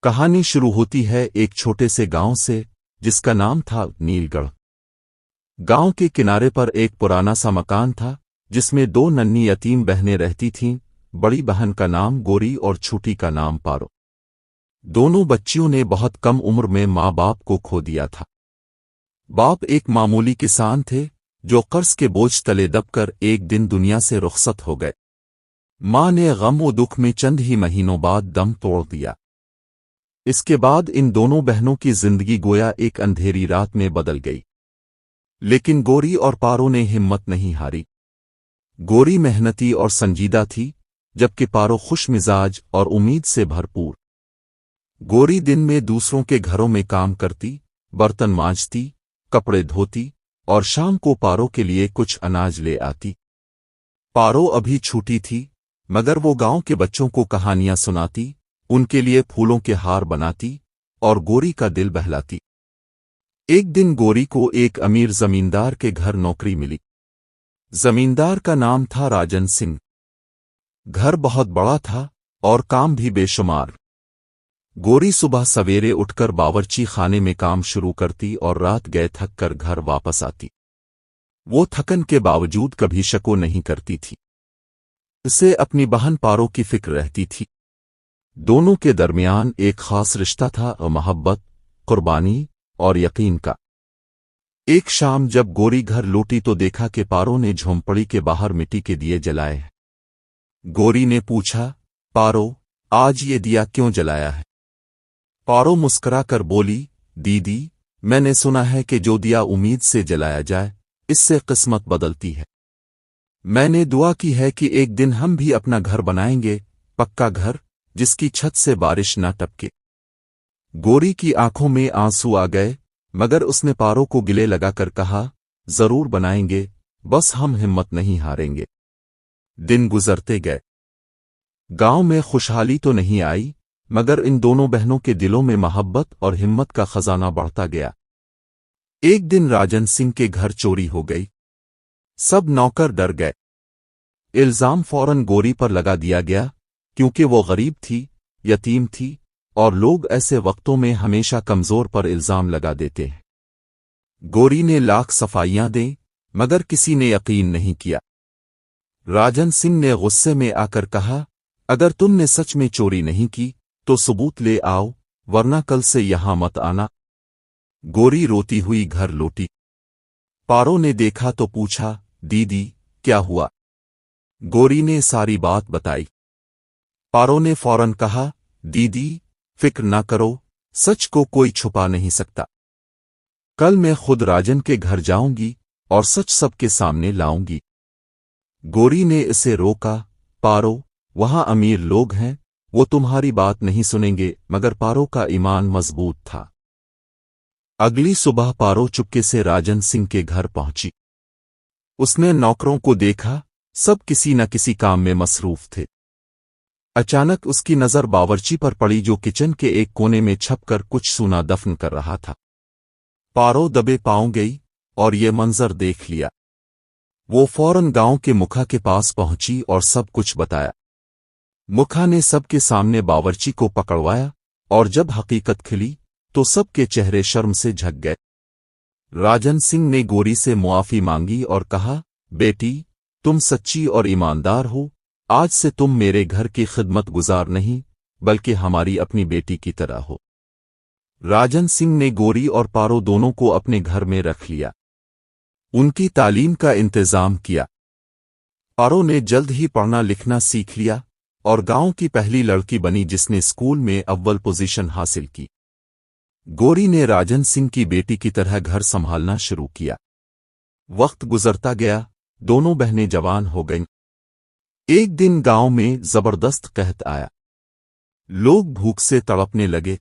کہانی شروع ہوتی ہے ایک چھوٹے سے گاؤں سے جس کا نام تھا نیل گڑھ۔ گاؤں کے کنارے پر ایک پرانا سا مکان تھا جس میں دو ننھی یتیم بہنیں رہتی تھیں، بڑی بہن کا نام گوری اور چھوٹی کا نام پارو۔ دونوں بچیوں نے بہت کم عمر میں ماں باپ کو کھو دیا تھا۔ باپ ایک معمولی کسان تھے جو قرض کے بوجھ تلے دب کر ایک دن دنیا سے رخصت ہو گئے۔ ماں نے غم و دکھ میں چند ہی مہینوں بعد دم توڑ دیا۔ اس کے بعد ان دونوں بہنوں کی زندگی گویا ایک اندھیری رات میں بدل گئی، لیکن گوری اور پارو نے ہمت نہیں ہاری۔ گوری محنتی اور سنجیدہ تھی، جبکہ پارو خوش مزاج اور امید سے بھرپور۔ گوری دن میں دوسروں کے گھروں میں کام کرتی، برتن مانجتی، کپڑے دھوتی اور شام کو پارو کے لیے کچھ اناج لے آتی۔ پارو ابھی چھوٹی تھی، مگر وہ گاؤں کے بچوں کو کہانیاں سناتی، ان کے لیے پھولوں کے ہار بناتی اور گوری کا دل بہلاتی۔ ایک دن گوری کو ایک امیر زمیندار کے گھر نوکری ملی۔ زمیندار کا نام تھا راجن سنگھ۔ گھر بہت بڑا تھا اور کام بھی بے شمار۔ گوری صبح سویرے اٹھ کر باورچی خانے میں کام شروع کرتی اور رات گئے تھک کر گھر واپس آتی۔ وہ تھکن کے باوجود کبھی شکو نہیں کرتی تھی۔ اسے اپنی بہن پارو کی فکر رہتی تھی۔ دونوں کے درمیان ایک خاص رشتہ تھا، محبت، قربانی اور یقین کا۔ ایک شام جب گوری گھر لوٹی تو دیکھا کہ پارو نے جھونپڑی کے باہر مٹی کے دیے جلائے ہیں۔ گوری نے پوچھا، پارو، آج یہ دیا کیوں جلایا ہے؟ پارو مسکرا کر بولی، دیدی، میں نے سنا ہے کہ جو دیا امید سے جلایا جائے اس سے قسمت بدلتی ہے۔ میں نے دعا کی ہے کہ ایک دن ہم بھی اپنا گھر بنائیں گے، پکا گھر جس کی چھت سے بارش نہ ٹپکے۔ گوری کی آنکھوں میں آنسو آ گئے، مگر اس نے پارو کو گلے لگا کر کہا، ضرور بنائیں گے، بس ہم ہمت نہیں ہاریں گے۔ دن گزرتے گئے۔ گاؤں میں خوشحالی تو نہیں آئی، مگر ان دونوں بہنوں کے دلوں میں محبت اور ہمت کا خزانہ بڑھتا گیا۔ ایک دن راجن سنگھ کے گھر چوری ہو گئی۔ سب نوکر ڈر گئے۔ الزام فوراً گوری پر لگا دیا گیا، کیونکہ وہ غریب تھی، یتیم تھی، اور لوگ ایسے وقتوں میں ہمیشہ کمزور پر الزام لگا دیتے ہیں۔ گوری نے لاکھ صفائیاں دیں، مگر کسی نے یقین نہیں کیا۔ راجن سنگھ نے غصے میں آ کر کہا، اگر تم نے سچ میں چوری نہیں کی تو ثبوت لے آؤ، ورنہ کل سے یہاں مت آنا۔ گوری روتی ہوئی گھر لوٹی۔ پارو نے دیکھا تو پوچھا، دیدی، کیا ہوا؟ گوری نے ساری بات بتائی۔ پارو نے فوراً کہا، دیدی، فکر نہ کرو، سچ کو کوئی چھپا نہیں سکتا۔ کل میں خود راجن کے گھر جاؤں گی اور سچ سب کے سامنے لاؤں گی۔ گوری نے اسے روکا، پارو، وہاں امیر لوگ ہیں، وہ تمہاری بات نہیں سنیں گے، مگر پارو کا ایمان مضبوط تھا۔ اگلی صبح پارو چپکے سے راجن سنگھ کے گھر پہنچی۔ اس نے نوکروں کو دیکھا، سب کسی نہ کسی کام میں مصروف تھے۔ اچانک اس کی نظر باورچی پر پڑی جو کچن کے ایک کونے میں چھپ کر کچھ سونا دفن کر رہا تھا۔ پارو دبے پاؤں گئی اور یہ منظر دیکھ لیا۔ وہ فوراً گاؤں کے مکھا کے پاس پہنچی اور سب کچھ بتایا۔ مکھا نے سب کے سامنے باورچی کو پکڑوایا، اور جب حقیقت کھلی تو سب کے چہرے شرم سے جھک گئے۔ راجن سنگھ نے گوری سے معافی مانگی اور کہا، بیٹی، تم سچی اور ایماندار ہو، آج سے تم میرے گھر کی خدمت گزار نہیں بلکہ ہماری اپنی بیٹی کی طرح ہو۔ راجن سنگھ نے گوری اور پارو دونوں کو اپنے گھر میں رکھ لیا۔ ان کی تعلیم کا انتظام کیا۔ پارو نے جلد ہی پڑھنا لکھنا سیکھ لیا اور گاؤں کی پہلی لڑکی بنی جس نے اسکول میں اول پوزیشن حاصل کی۔ گوری نے راجن سنگھ کی بیٹی کی طرح گھر سنبھالنا شروع کیا۔ وقت گزرتا گیا، دونوں بہنیں جوان ہو گئیں۔ ایک دن گاؤں میں زبردست قحط آیا۔ لوگ بھوک سے تڑپنے لگے۔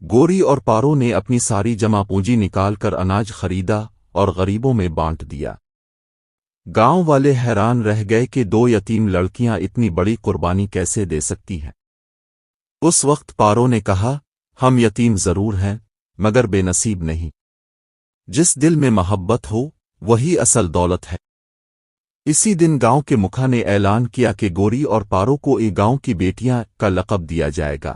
گوری اور پارو نے اپنی ساری جمع پونجی نکال کر اناج خریدا اور غریبوں میں بانٹ دیا۔ گاؤں والے حیران رہ گئے کہ دو یتیم لڑکیاں اتنی بڑی قربانی کیسے دے سکتی ہیں۔ اس وقت پارو نے کہا، ہم یتیم ضرور ہیں، مگر بے نصیب نہیں۔ جس دل میں محبت ہو وہی اصل دولت ہے۔ اسی دن گاؤں کے مکھا نے اعلان کیا کہ گوری اور پارو کو گاؤں کی بیٹیاں کا لقب دیا جائے گا۔